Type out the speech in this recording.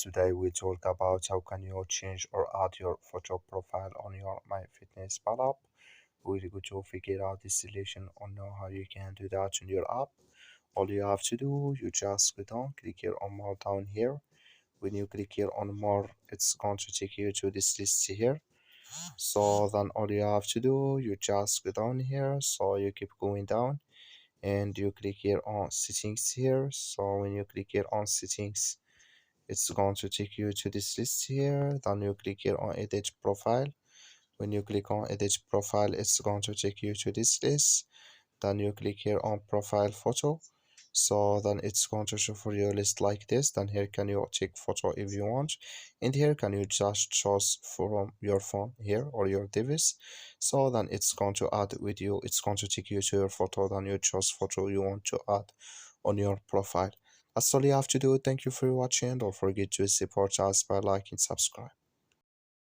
Today we talk about how can you change or add your photo profile on your MyFitnessPal app. We're going to figure out this solution on know how you can do that in your app. All you have to do, you just go down, click here on more down here. When you click here on more, it's going to take you to this list here. So then all you have to do, you just go down here. So you keep going down and you click here on settings here. So when you click here on settings, it's going to take you to this list here. Then you click here on edit profile. When you click on edit profile, it's going to take you to this list. Then you click here on profile photo. So then it's going to show for you a list like this. Then here can you take photo if you want, and here can you just choose from your phone here or your device. So then it's going to add with you, it's going to take you to your photo. Then you choose photo you want to add on your profile. That's all you have to do. Thank you for watching. Don't forget to support us by liking and subscribe.